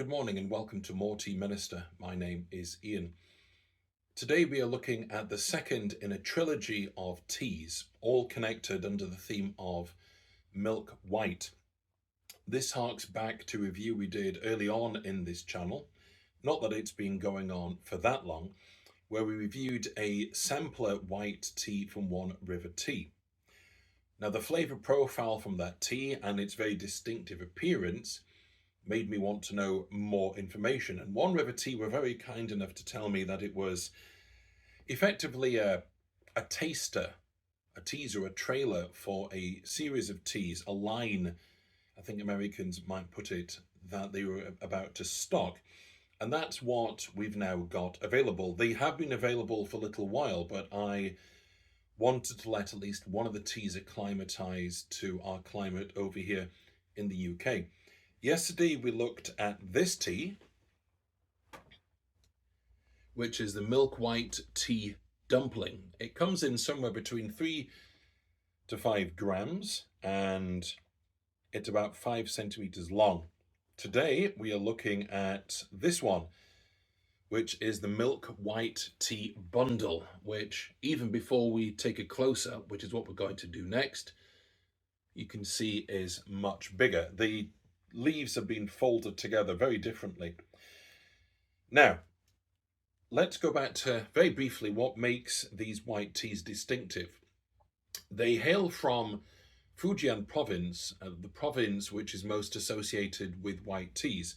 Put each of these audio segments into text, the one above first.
Good morning and welcome to More Tea Minister. My name is Ian. Today we are looking at the second in a trilogy of teas, all connected under the theme of milk white. This harks back to a review we did early on in this channel, not that it's been going on for that long, where we reviewed a sampler white tea from One River Tea. Now the flavour profile from that tea and its very distinctive appearance made me want to know more information. And One River Tea were very kind enough to tell me that it was effectively a taster, a teaser, a trailer for a series of teas, a line, I think Americans might put it, that they were about to stock. And that's what we've now got available. They have been available for a little while, but I wanted to let at least one of the teas acclimatise to our climate over here in the UK. Yesterday we looked at this tea, which is the milk white tea dumpling. It comes in somewhere between 3 to 5 grams and it's about 5 centimeters long. Today we are looking at this one, which is the milk white tea bundle, which even before we take a close-up, which is what we're going to do next, you can see is much bigger. The leaves have been folded together very differently. Now, let's go back to very briefly what makes these white teas distinctive. They hail from Fujian Province, the province which is most associated with white teas.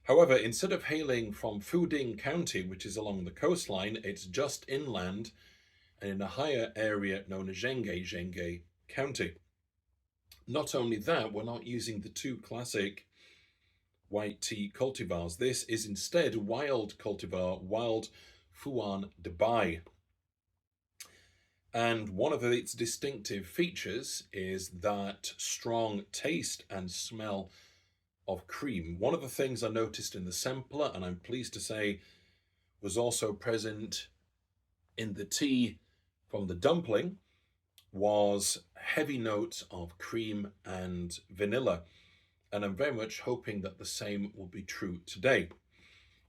However, instead of hailing from Fujian County, which is along the coastline, it's just inland and in a higher area known as Zhenghe County. Not only that, we're not using the two classic white tea cultivars. This is instead wild cultivar, Wild Fu'an Dabai. And one of its distinctive features is that strong taste and smell of cream. One of the things I noticed in the sampler, and I'm pleased to say was also present in the tea from the dumpling, was heavy notes of cream and vanilla. And I'm very much hoping that the same will be true today.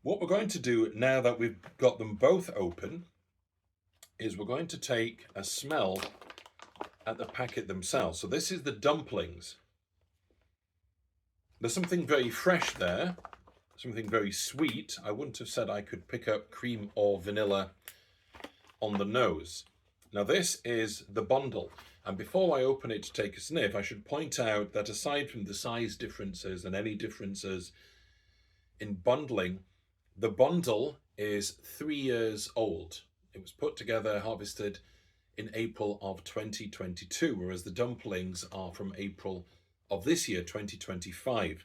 What we're going to do now that we've got them both open is we're going to take a smell at the packet themselves. So this is the dumplings. There's something very fresh there, something very sweet. I wouldn't have said I could pick up cream or vanilla on the nose. Now this is the bundle, and before I open it to take a sniff, I should point out that aside from the size differences and any differences in bundling, the bundle is 3 years old. It was put together, harvested in April of 2022, whereas the dumplings are from April of this year, 2025.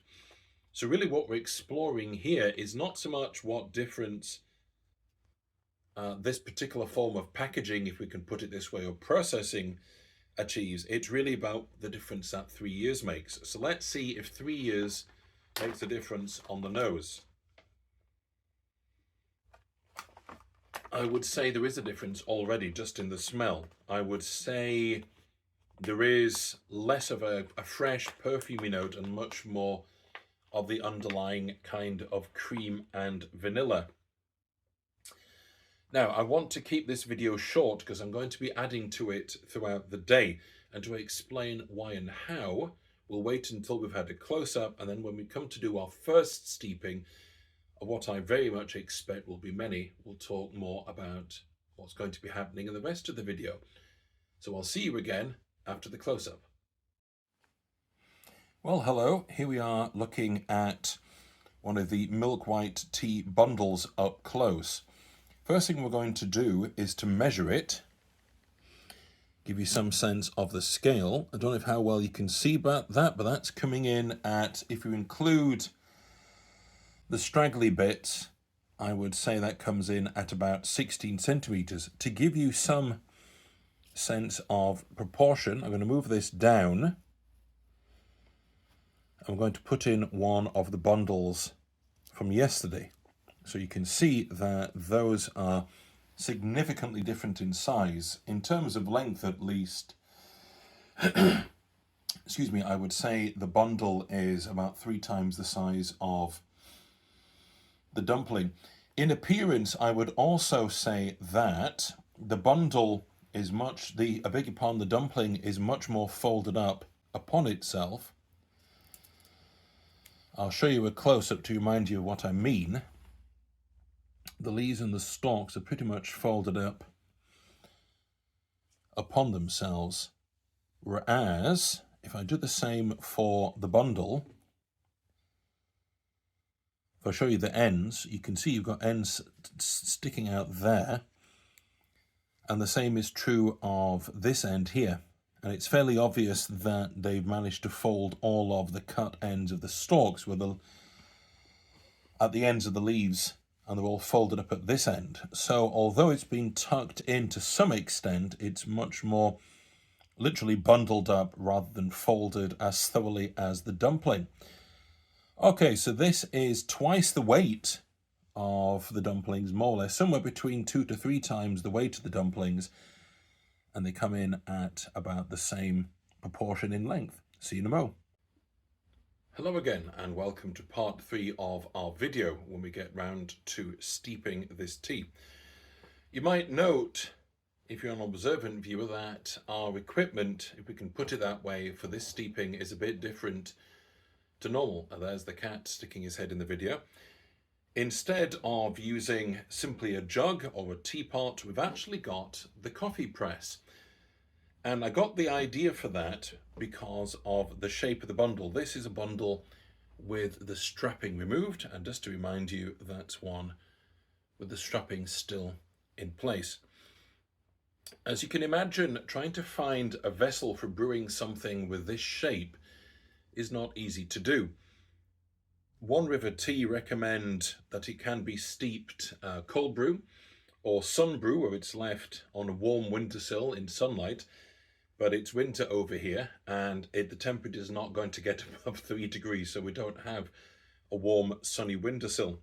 So really what we're exploring here is not so much what difference this particular form of packaging, if we can put it this way, or processing achieves. It's really about the difference that 3 years makes. So let's see if 3 years makes a difference on the nose. I would say there is a difference already just in the smell. I would say there is less of a fresh perfumey note and much more of the underlying kind of cream and vanilla. Now, I want to keep this video short because I'm going to be adding to it throughout the day, and to explain why and how, we'll wait until we've had a close-up, and then when we come to do our first steeping, of what I very much expect will be many, we'll talk more about what's going to be happening in the rest of the video. So I'll see you again after the close-up. Well, hello. Here we are looking at one of the milk white tea bundles up close. First thing we're going to do is to measure it, give you some sense of the scale. I don't know how well you can see about that, but that's coming in at, if you include the straggly bits, I would say that comes in at about 16 centimeters. To give you some sense of proportion, I'm going to move this down. I'm going to put in one of the bundles from yesterday. So you can see that those are significantly different in size. In terms of length, at least, excuse me, I would say the bundle is about 3 times the size of the dumpling. In appearance, I would also say that the bundle is the dumpling is much more folded up upon itself. I'll show you a close-up to remind you of what I mean. The leaves and the stalks are pretty much folded up upon themselves, whereas if I do the same for the bundle, if I show you the ends, you can see you've got ends sticking out there, and the same is true of this end here. And it's fairly obvious that they've managed to fold all of the cut ends of the stalks at the ends of the leaves, and they're all folded up at this end. So although it's been tucked in to some extent, it's much more literally bundled up rather than folded as thoroughly as the dumpling. Okay, so this is twice the weight of the dumplings, more or less, somewhere between 2 to 3 times the weight of the dumplings, and they come in at about the same proportion in length. See you in a mo. Hello again, and welcome to part 3 of our video when we get round to steeping this tea. You might note, if you're an observant viewer, that our equipment, if we can put it that way, for this steeping is a bit different to normal. And there's the cat sticking his head in the video. Instead of using simply a jug or a teapot, we've actually got the coffee press. And I got the idea for that because of the shape of the bundle. This is a bundle with the strapping removed, and just to remind you, that's one with the strapping still in place. As you can imagine, trying to find a vessel for brewing something with this shape is not easy to do. One River Tea recommend that it can be steeped cold brew or sun brew, where it's left on a warm windowsill in sunlight, but it's winter over here and the temperature is not going to get above 3 degrees, so we don't have a warm sunny windowsill.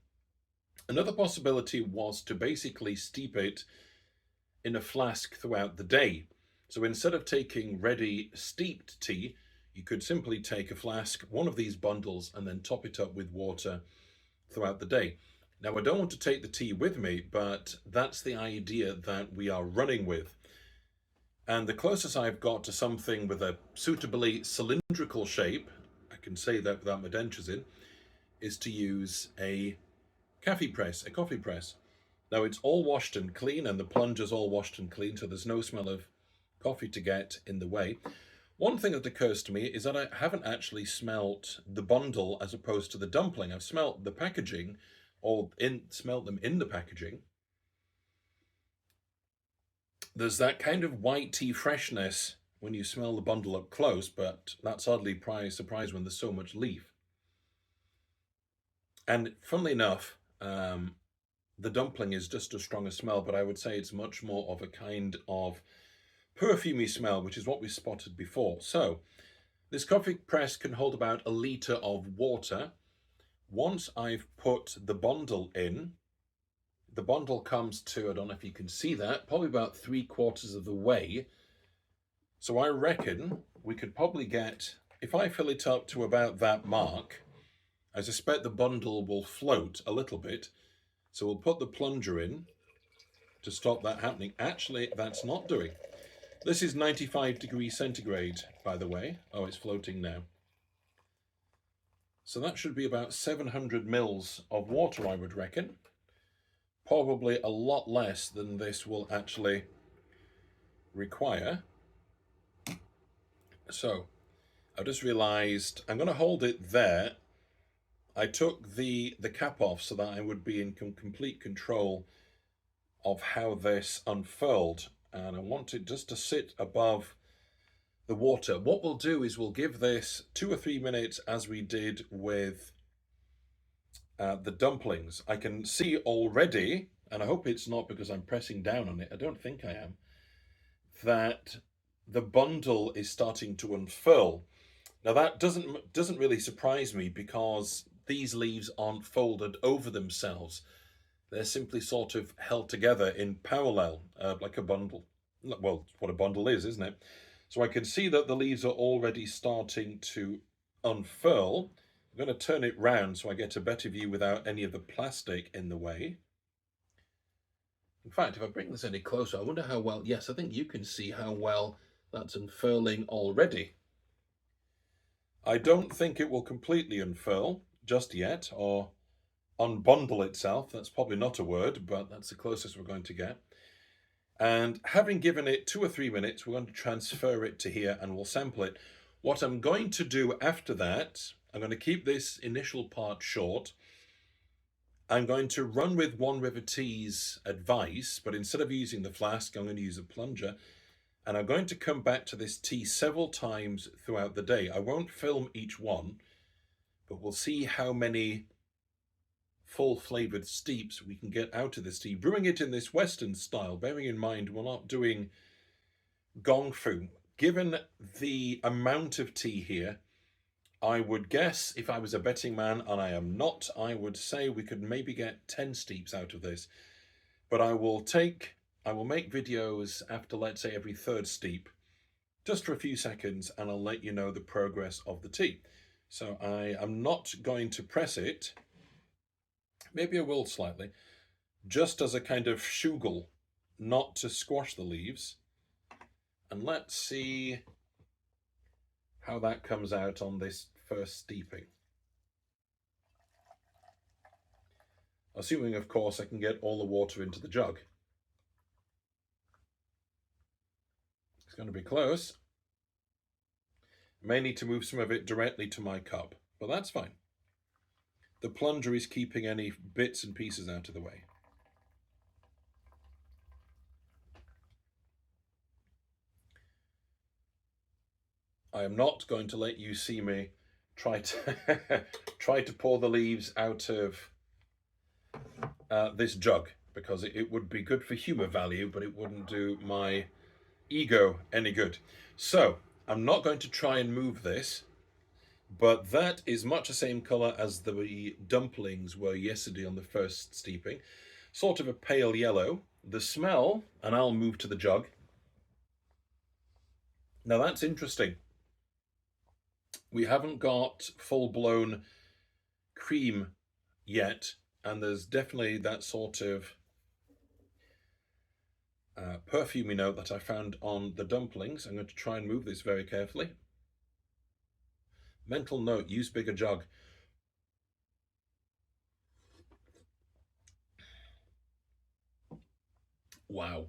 Another possibility was to basically steep it in a flask throughout the day. So instead of taking ready steeped tea, you could simply take a flask, one of these bundles, and then top it up with water throughout the day. Now, I don't want to take the tea with me, but that's the idea that we are running with. And the closest I've got to something with a suitably cylindrical shape, I can say that without my dentures in, is to use a coffee press. Now, it's all washed and clean, and the plunger's all washed and clean, so there's no smell of coffee to get in the way. One thing that occurs to me is that I haven't actually smelt the bundle as opposed to the dumpling. I've smelt the packaging, or smelt them in the packaging. There's that kind of white tea freshness when you smell the bundle up close, but that's oddly surprised when there's so much leaf. And funnily enough, the dumpling is just as strong a smell, but I would say it's much more of a kind of perfumey smell, which is what we spotted before. So this coffee press can hold about 1 litre of water. Once I've put the bundle in, the bundle comes to, I don't know if you can see that, probably about 3/4 of the way. So I reckon we could probably get, if I fill it up to about that mark, I suspect the bundle will float a little bit. So we'll put the plunger in to stop that happening. Actually, that's not doing. This is 95 degrees centigrade, by the way. Oh, it's floating now. So that should be about 700 mils of water, I would reckon. Probably a lot less than this will actually require. So I just realized I'm going to hold it there. I took the cap off so that I would be in complete control of how this unfurled, and I want it just to sit above the water. What we'll do is we'll give this 2 or 3 minutes, as we did with the dumplings. I can see already, and I hope it's not because I'm pressing down on it, I don't think I am, that the bundle is starting to unfurl. Now that doesn't really surprise me, because these leaves aren't folded over themselves. They're simply sort of held together in parallel, like a bundle. Well, what a bundle is, isn't it? So I can see that the leaves are already starting to unfurl. I'm going to turn it round so I get a better view without any of the plastic in the way. In fact, if I bring this any closer, I wonder how well, yes, I think you can see how well that's unfurling already. I don't think it will completely unfurl just yet, or unbundle itself. That's probably not a word, but that's the closest we're going to get. And having given it 2 or 3 minutes, we're going to transfer it to here and we'll sample it. What I'm going to do after that, I'm going to keep this initial part short. I'm going to run with One River Tea's advice, but instead of using the flask, I'm going to use a plunger. And I'm going to come back to this tea several times throughout the day. I won't film each one, but we'll see how many full flavored steeps we can get out of this tea. Brewing it in this Western style, bearing in mind we're not doing gong fu. Given the amount of tea here, I would guess, if I was a betting man, and I am not, I would say we could maybe get 10 steeps out of this. But I will make videos after, let's say, every third steep, just for a few seconds, and I'll let you know the progress of the tea. So I am not going to press it. Maybe I will slightly, just as a kind of shuggle, not to squash the leaves. And let's see how that comes out on this first steeping. Assuming, of course, I can get all the water into the jug. It's going to be close. I may need to move some of it directly to my cup, but that's fine. The plunger is keeping any bits and pieces out of the way. I am not going to let you see me try to pour the leaves out of this jug, because it would be good for humor value, but it wouldn't do my ego any good. So I'm not going to try and move this, but that is much the same color as the dumplings were yesterday on the first steeping. Sort of a pale yellow. The smell, and I'll move to the jug. Now that's interesting. We haven't got full-blown cream yet, and there's definitely that sort of perfumey note that I found on the dumplings. I'm going to try and move this very carefully. Mental note, use bigger jug. Wow.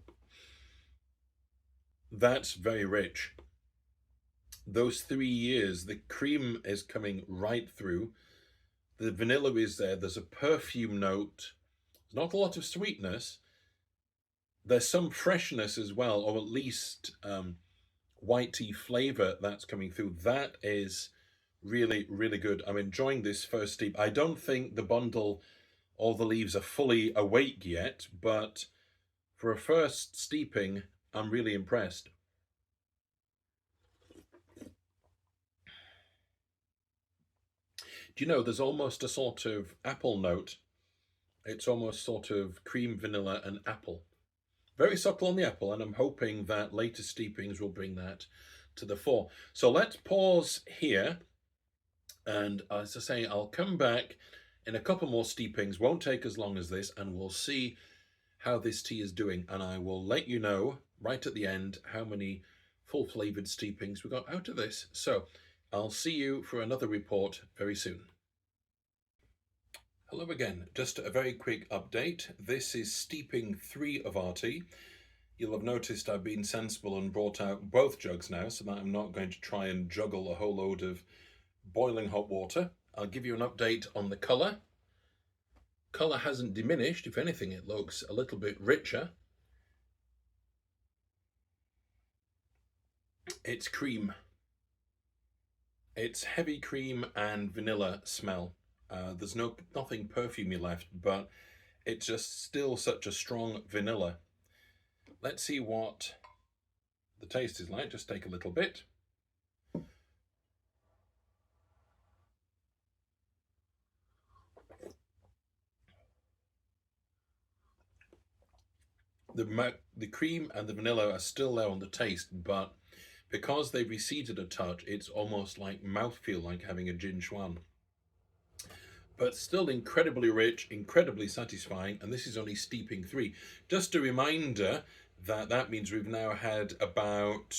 That's very rich. Those 3 years, the cream is coming right through. The vanilla is there. There's a perfume note. There's not a lot of sweetness. There's some freshness as well, or at least white tea flavor that's coming through. That is really, really good. I'm enjoying this first steep. I don't think the bundle or the leaves are fully awake yet, but for a first steeping, I'm really impressed. Do you know, there's almost a sort of apple note. It's almost sort of cream, vanilla, and apple. Very subtle on the apple, and I'm hoping that later steepings will bring that to the fore. So let's pause here, and as I say, I'll come back in a couple more steepings. Won't take as long as this, and we'll see how this tea is doing, and I will let you know right at the end how many full flavored steepings we got out of this. So I'll see you for another report very soon. Hello again, just a very quick update. This is steeping 3 of our tea. You'll have noticed I've been sensible and brought out both jugs now, so that I'm not going to try and juggle a whole load of boiling hot water. I'll give you an update on the colour. Colour hasn't diminished. If anything, it looks a little bit richer. It's cream. It's heavy cream and vanilla smell. There's nothing perfumey left, but it's just still such a strong vanilla. Let's see what the taste is like. Just take a little bit. The cream and the vanilla are still there on the taste, but because they've receded a touch, it's almost like mouthfeel, like having a Jin Xuan. but still incredibly rich, incredibly satisfying, and this is only steeping 3. Just a reminder that that means we've now had about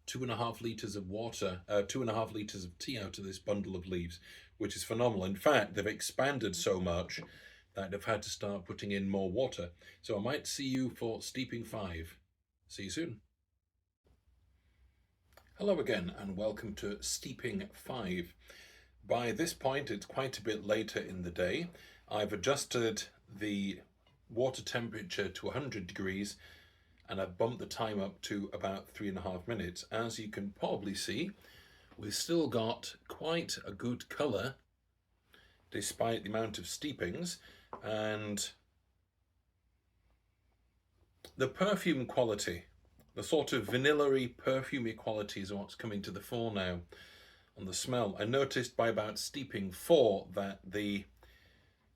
2.5 litres of water, 2.5 litres of tea out of this bundle of leaves, which is phenomenal. In fact, they've expanded so much that I've had to start putting in more water. So I might see you for steeping 5. See you soon. Hello again, and welcome to steeping 5. By this point, it's quite a bit later in the day. I've adjusted the water temperature to 100 degrees and I've bumped the time up to about 3.5 minutes. As you can probably see, we've still got quite a good colour despite the amount of steepings, and the perfume quality, the sort of vanilla-y, perfumey qualities are what's coming to the fore now on the smell. I noticed by about steeping 4 that the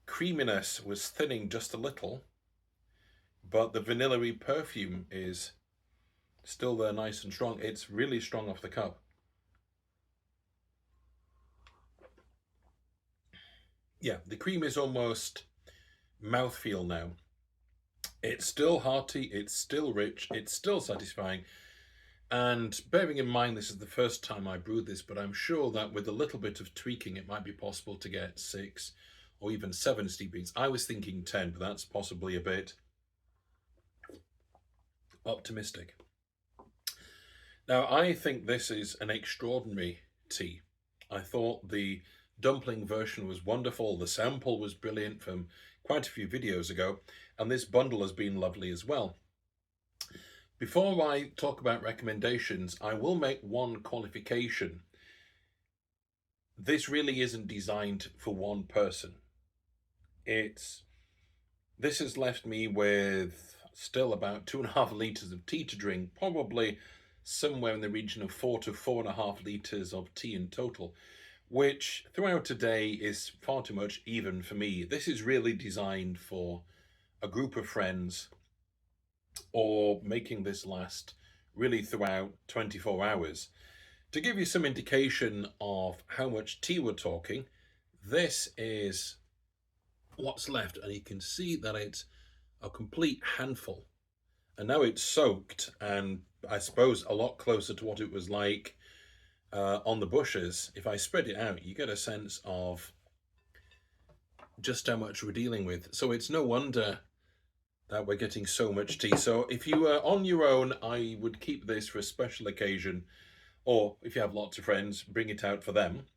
creaminess was thinning just a little, but the vanilla-y perfume is still there, nice and strong. It's really strong off the cup. Yeah, the cream is almost mouthfeel now. It's still hearty, it's still rich, it's still satisfying. And bearing in mind this is the first time I brewed this, but I'm sure that with a little bit of tweaking it might be possible to get 6 or even 7 steepings. I was thinking 10, but that's possibly a bit optimistic. Now, I think this is an extraordinary tea. I thought the dumpling version was wonderful. The sample was brilliant from quite a few videos ago, and this bundle has been lovely as well. Before I talk about recommendations, I will make one qualification. This really isn't designed for one person. This has left me with still about 2.5 litres of tea to drink, probably somewhere in the region of 4 to 4.5 litres of tea in total, which throughout a day is far too much even for me. This is really designed for a group of friends, or making this last really throughout 24 hours. To give you some indication of how much tea we're talking, this is what's left, and you can see that it's a complete handful. And now it's soaked, and I suppose a lot closer to what it was like on the bushes. If I spread it out, you get a sense of just how much we're dealing with. So it's no wonder that we're getting so much tea. So if you are on your own, I would keep this for a special occasion, or if you have lots of friends, bring it out for them.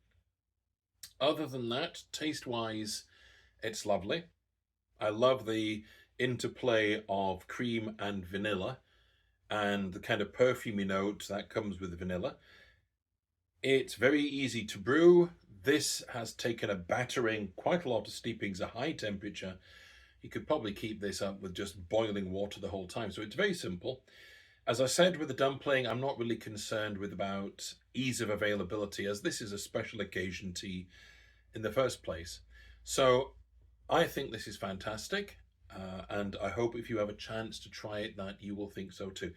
Other than that, taste-wise, it's lovely. I love the interplay of cream and vanilla and the kind of perfumey note that comes with the vanilla. It's very easy to brew. This has taken a battering, quite a lot of steepings, a high temperature. You could probably keep this up with just boiling water the whole time. So it's very simple. As I said with the dumpling, I'm not really concerned with about ease of availability, as this is a special occasion tea in the first place. So I think this is fantastic. And I hope if you have a chance to try it that you will think so too.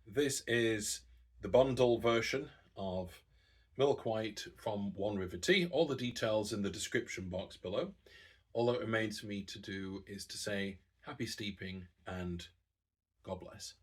This is the bundle version of Milk White from One River Tea. All the details in the description box below. All that remains for me to do is to say happy steeping and God bless.